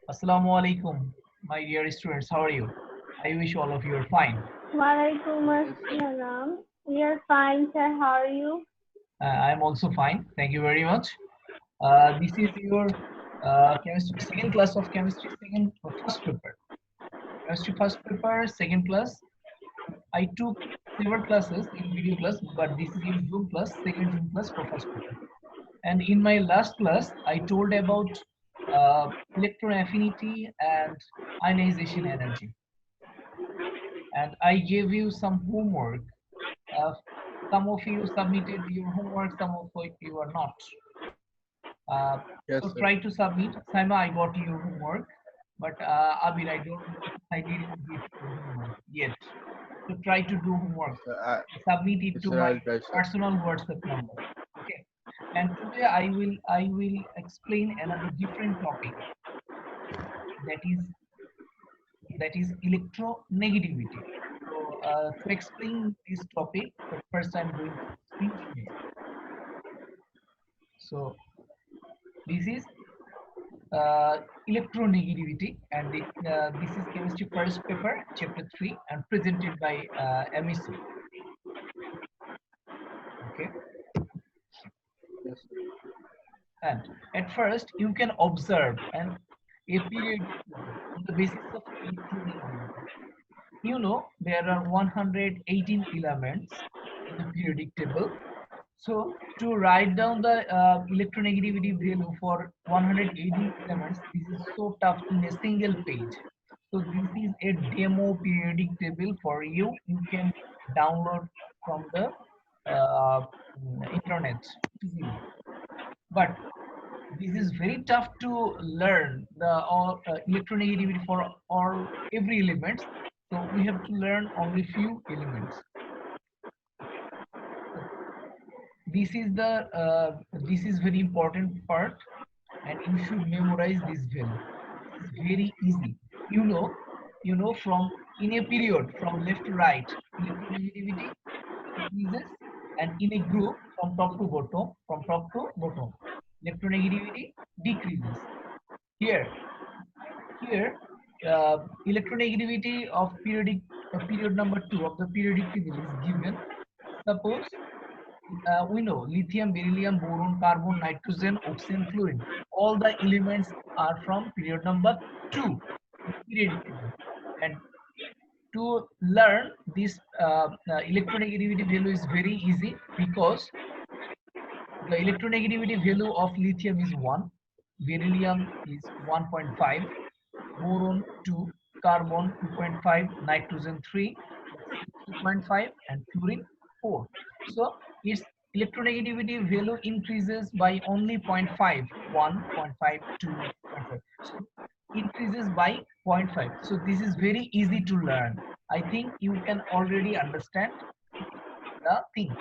Assalamu alaikum, my dear students. How are you? I wish all of you are fine. Walaikum Yes, assalam. We are fine, sir. How are you? I'm also fine. Thank you very much. This is your chemistry second class of chemistry, second first paper. Chemistry first paper, second class. I took several classes in video class, but this is in Zoom class, second Zoom class for first paper. And in my last class, I told about electron affinity and ionization energy. And I gave you some homework. Uh, some of you submitted your homework, some of you are not. yes, So sir. try to submit. Saima, I got your homework, but Abir, I didn't get your homework yet. So try to do homework. Yes, sir. Submit it Yes, to sir, my I'll try, sir. personal WhatsApp number. Okay. And today I will explain another different topic that is electronegativity. So to explain this topic, but first I'm going to screen share. So this is electronegativity, and this is chemistry first paper, chapter 3, and presented by MEC. Okay, Yes, sir. and at first you can observe and a period on the basis of electronegativity. You know there are 118 elements in the periodic table. So to write down the electronegativity value for 180 elements, this is so tough in a single page. So this is a demo periodic table for you. You can download from the uh, internet easily. But this is very tough to learn the all electronegativity for all every element. So we have to learn only few elements. This is very important part, and you should memorize this value. This is very easy. You know from in a period from left to right, electronegativity increases, and in a group from top to bottom, electronegativity decreases. Here here uh, electronegativity of period number 2 of the periodic table is given. Suppose we know lithium, beryllium, boron, carbon, nitrogen, oxygen, fluorine. All the elements are from period number 2 in periodic table. And to learn this electronegativity value is very easy, because the electronegativity value of lithium is 1, beryllium is 1.5, boron 2, carbon 2.5, nitrogen 3, oxygen 3.5, and fluorine 4. So its electronegativity value increases by only 0.5, 1, 0.5, 2, 0.5. So increases by zero point 0.5. So this is very easy to learn. I think you can already understand the thing,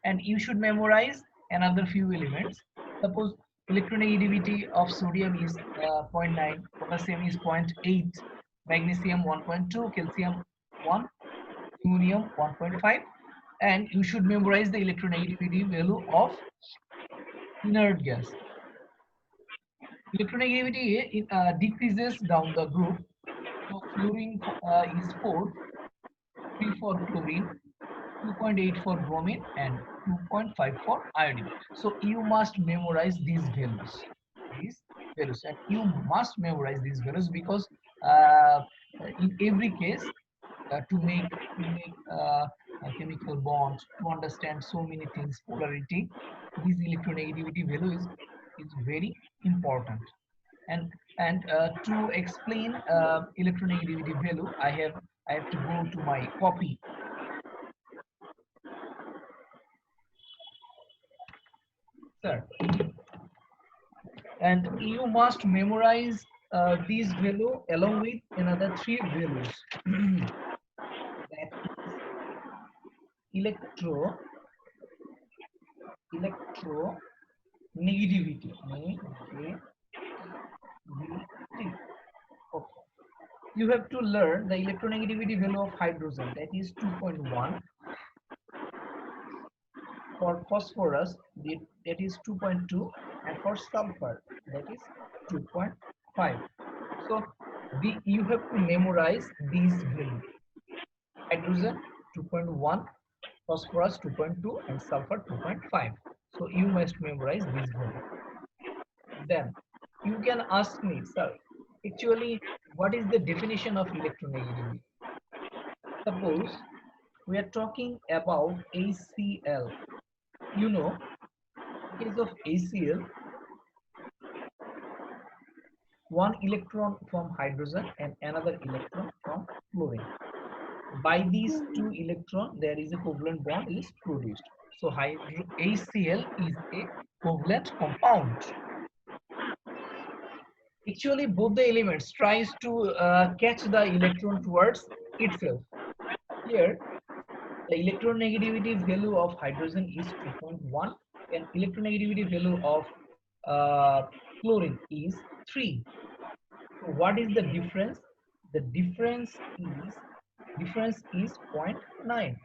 and you should memorize another few elements. Suppose electronegativity of sodium is zero point 0.9, potassium is 0.8, magnesium 1.2, calcium 1, aluminum 1.5, and you should memorize the electronegativity value of inert gas. Electronegativity decreases down the group. So fluorine is 4, 3 for chlorine, 2.8 for bromine, and 2.5 for iodine. So you must memorize these values, and you must memorize these values, because uh, in every case, to make a chemical bond, to understand so many things, polarity, this electronegativity value is very important. And to explain electronegativity value, I have to go to my copy, sir. And you must memorize these value along with another three values. That is electro negativity. Okay. You have to learn the electronegativity value of hydrogen, that is 2.1. For phosphorus, that is 2.2, and for sulfur, that is 2.5. So you have to memorize these values. Hydrogen 2.1, phosphorus 2.2, and sulfur 2.5. So you must memorize these values. Then you can ask me, sir, actually, what is the definition of electronegativity? Suppose we are talking about ACl. You know, in case of ACl, one electron from hydrogen and another electron from chlorine. By these two electrons, there is a covalent bond is produced. So ACl is a covalent compound. Actually, both the elements tries to catch the electron towards itself. Here, the electronegativity value of hydrogen is 2.1 and electronegativity value of chlorine is 3. So what is the difference? The difference is 0.9.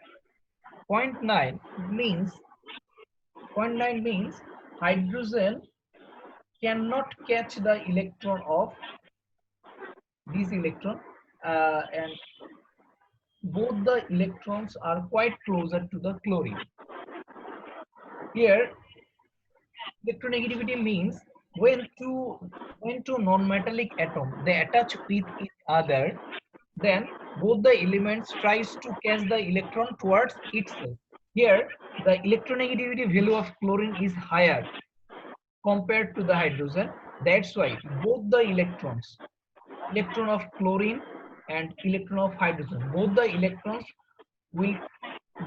0.9 means hydrogen cannot catch the electron of this electron, and both the electrons are quite closer to the chlorine. Here, electronegativity means when two non-metallic atoms they attach with each other, then both the elements tries to catch the electron towards itself. Here, the electronegativity value of chlorine is higher compared to the hydrogen. That's why both the electrons, electron of chlorine and electron of hydrogen, both the electrons will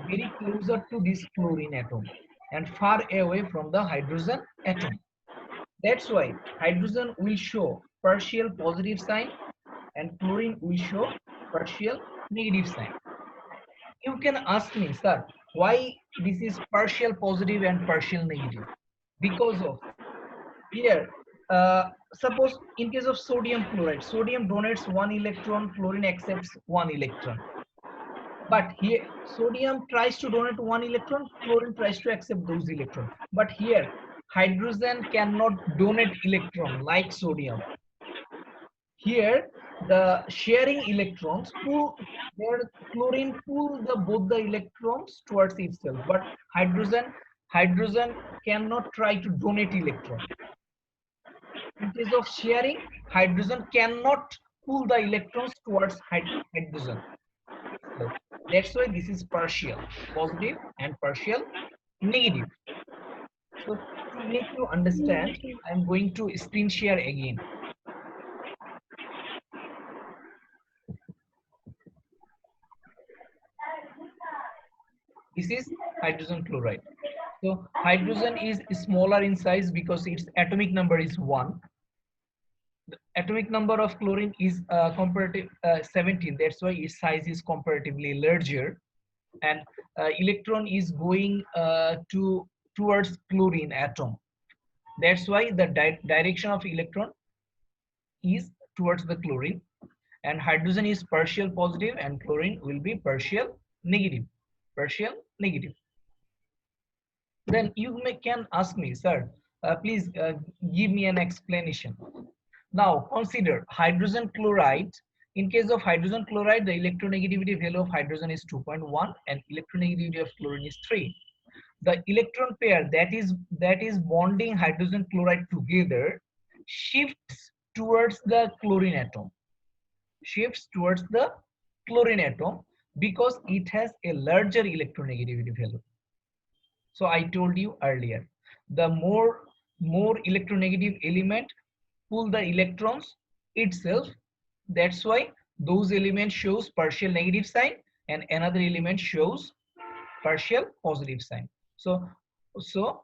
very closer to this chlorine atom and far away from the hydrogen atom. That's why hydrogen will show partial positive sign and chlorine will show partial negative sign. You can ask me, sir, why this is partial positive and partial negative? Because of here, suppose in case of sodium chloride, sodium donates 1 electron, chlorine accepts 1 electron. But here, sodium tries to donate 1 electron, chlorine tries to accept those electrons. But here, hydrogen cannot donate electron like sodium. Here, the sharing electrons pull their chlorine pull both the electrons towards itself, but hydrogen cannot try to donate electron. In case of sharing, hydrogen cannot pull the electrons towards hydrogen. So that's why this is partial positive and partial negative. So to make you understand, I'm going to screen share again. This is hydrogen chloride. So hydrogen is smaller in size because its atomic number is 1. The atomic number of chlorine is comparative 17. That's why its size is comparatively larger. And electron is going towards chlorine atom. That's why the direction of electron is towards the chlorine. And hydrogen is partial positive and chlorine will be partial negative. Partial negative. Then you can ask me, sir, please give me an explanation. Now consider hydrogen chloride. In case of hydrogen chloride, the electronegativity value of hydrogen is 2.1 and electronegativity of chlorine is 3. The electron pair that is bonding hydrogen chloride together shifts towards the chlorine atom. Shifts towards the chlorine atom because it has a larger electronegativity value. So I told you earlier, the more electronegative element pull the electrons itself. That's why those elements shows partial negative sign and another element shows partial positive sign. So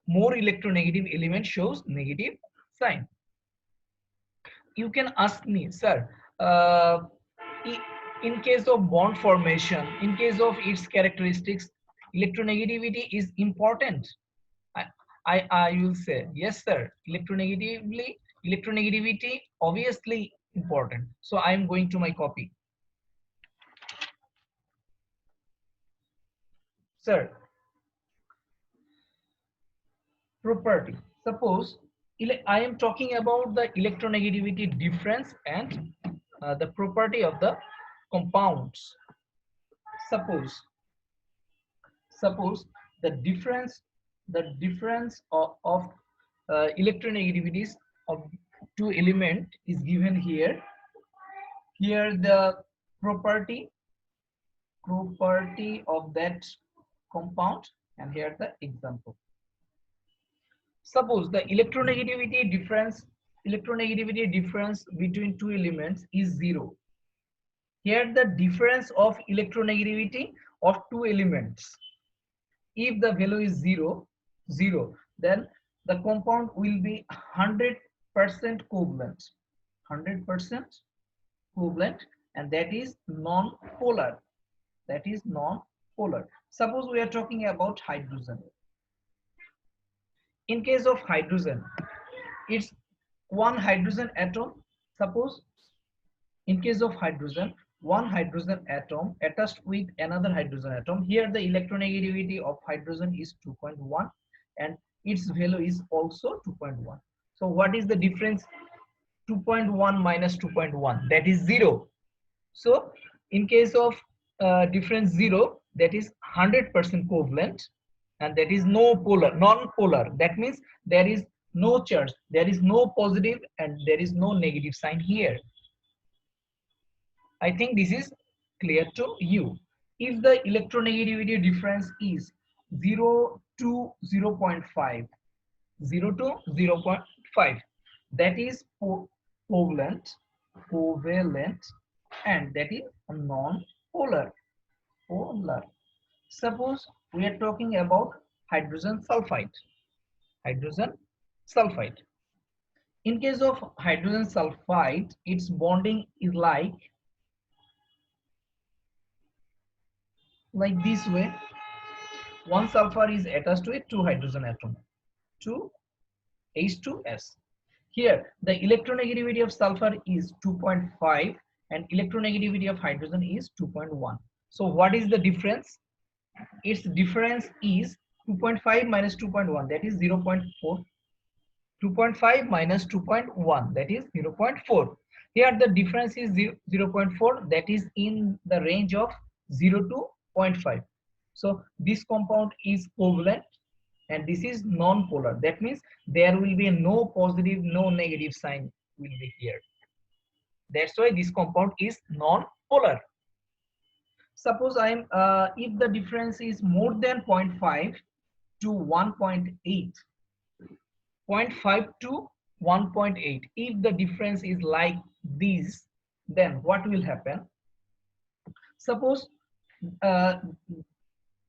more electronegative element shows negative sign. You can ask me, sir, in case of bond formation, in case of its characteristics, electronegativity is important. I will say yes, sir. Electronegativity obviously important. So I am going to my copy. Sir, property. Suppose I am talking about the electronegativity difference and the property of the compounds. Suppose the difference of electronegativities of two element is given here. Here the property of that compound, and here the example. Suppose the electronegativity difference between two elements is 0. Here the difference of electronegativity of two elements, if the value is 0, then the compound will be 100% covalent, and that is non-polar. Suppose we are talking about hydrogen. In case of hydrogen, it's one hydrogen atom. Suppose in case of hydrogen, one hydrogen atom attached with another hydrogen atom. Here the electronegativity of hydrogen is 2.1 and its value is also 2.1. So what is the difference? 2.1 minus 2.1, that is 0. So in case of difference 0, that is 100% covalent, and that is non-polar. That means there is no charge, there is no positive and there is no negative sign here. I think this is clear to you. If the electronegativity difference is 0 to 0.5, that is covalent, and that is non-polar. Suppose we are talking about hydrogen sulfide. In case of hydrogen sulfide, its bonding is like this way. One sulfur is attached with two hydrogen atom, 2 H2S. Here the electronegativity of sulfur is 2.5 and electronegativity of hydrogen is 2.1. So what is the difference? Its difference is 2.5 minus 2.1, that is 0.4. 2.5 minus 2.1, that is 0.4. Here the difference is 0.4, that is in the range of 0 to 0.5. So this compound is covalent and this is non-polar. That means there will be no positive, no negative sign will be here. That's why this compound is non-polar. Suppose if the difference is more than 0.5 to 1.8, 0.5 to 1.8, if the difference is like this, then what will happen? Suppose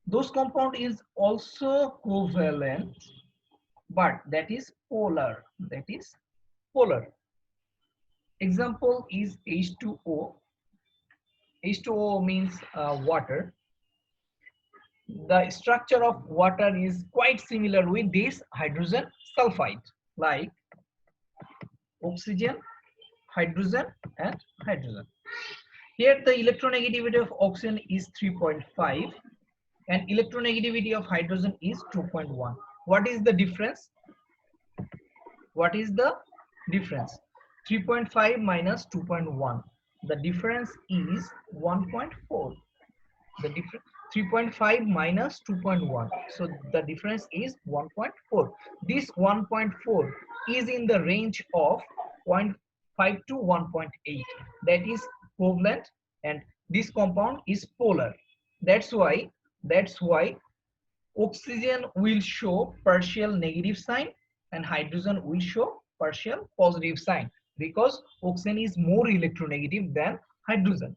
those compound is also covalent, but that is polar. Example is H2O. H2O means water. The structure of water is quite similar with this hydrogen sulfide, like oxygen, hydrogen and hydrogen. Here the electronegativity of oxygen is 3.5 and electronegativity of hydrogen is 2.1. What is the difference? 3.5 minus 2.1. The difference is 1.4. 3.5 minus 2.1. So the difference is 1.4. This 1.4 is in the range of 0.5 to 1.8. That is covalent and this compound is polar. That's why oxygen will show partial negative sign and hydrogen will show partial positive sign, because oxygen is more electronegative than hydrogen.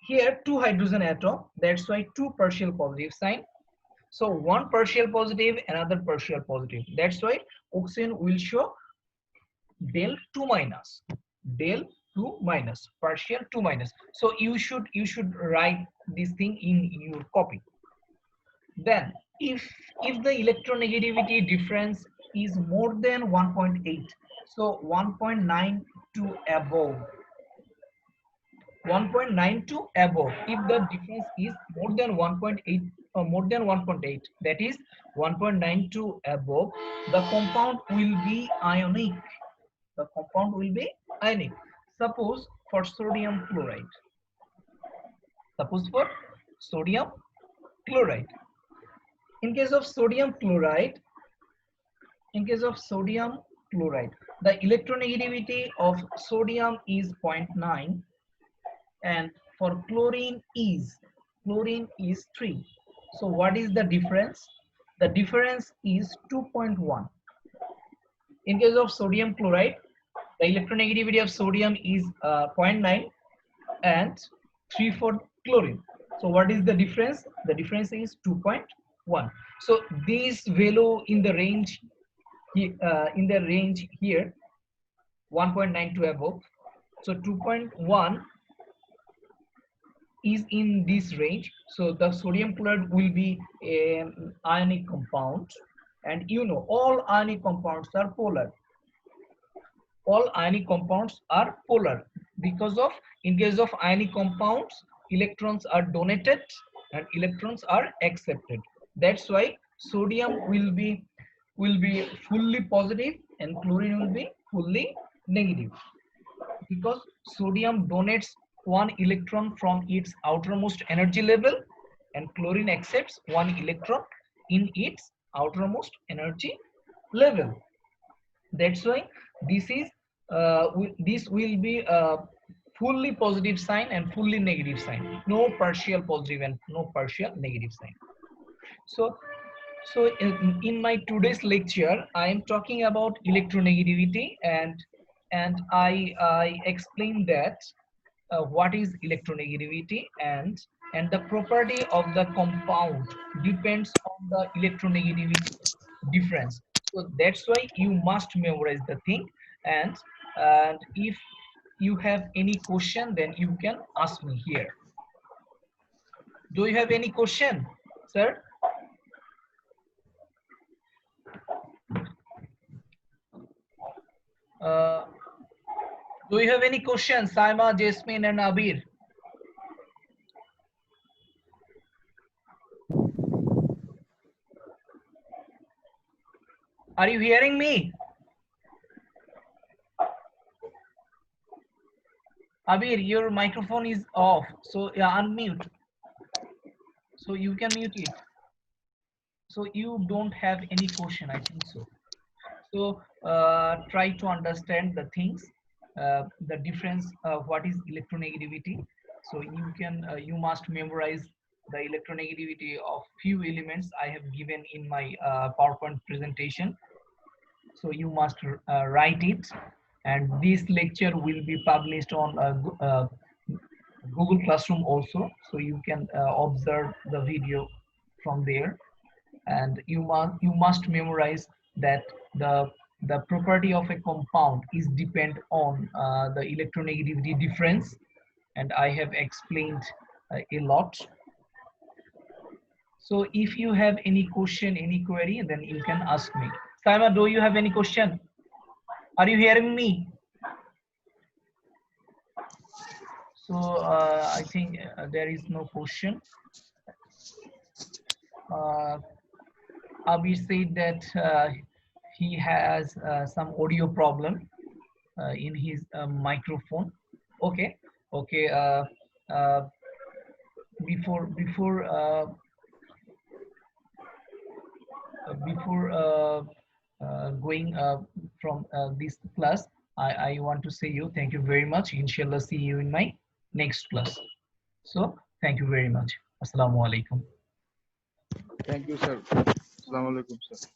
Here two hydrogen atom, that's why two partial positive sign. So one partial positive, another partial positive. That's why oxygen will show del 2 minus, partial 2 minus. So you should write this thing in your copy. Then if the electronegativity difference is more than 1.8, so 1.9 to above, 1.9 to above, if the difference is more than 1.8 or more than 1.8, that is 1.9 to above, the compound will be ionic. Suppose for sodium chloride. Suppose for sodium chloride. In case of sodium chloride, the electronegativity of sodium is 0.9, and for chlorine is 3. So what is the difference? The difference is 2.1. In case of sodium chloride, the electronegativity of sodium is 0.9 and 3 for chlorine. So what is the difference? The difference is 2.1. So this value in the range here 1.9 to above. So 2.1 is in this range. So the sodium chloride will be an ionic compound, and you know all ionic compounds are polar. All ionic compounds are polar because of, in case of ionic compounds, electrons are donated and electrons are accepted. That's why sodium will be fully positive and chlorine will be fully negative, because sodium donates 1 electron from its outermost energy level and chlorine accepts 1 electron in its outermost energy level. That's why this is this will be a fully positive sign and fully negative sign, no partial positive and no partial negative sign. So in my today's lecture, I am talking about electronegativity, and I explained that what is electronegativity, and the property of the compound depends on the electronegativity difference. So that's why you must memorize the thing, and if you have any question, then you can ask me here. Do you have any question, sir? Do you have any questions, Saima, Jasmine, and Abir? Are you hearing me? Abir, your microphone is off, so yeah, unmute. So you can mute it. So you don't have any question, I think so. So try to understand the things, the difference, what is electronegativity. So you can, you must memorize the electronegativity of few elements I have given in my PowerPoint presentation. So you must write it, and this lecture will be published on Google Classroom also. So you can observe the video from there, and you must memorize that the property of a compound is depend on the electronegativity difference, and I have explained a lot. So if you have any question, any query, then you can ask me. Saima, do you have any question? Are you hearing me? So I think there is no question. Abhi said that he has some audio problem in his microphone. Okay, okay. Before going from this class, I want to say you thank you very much. Inshallah, see you in my next class. So thank you very much. Assalamu alaikum. Thank you, sir. Assalamu alaikum, sir.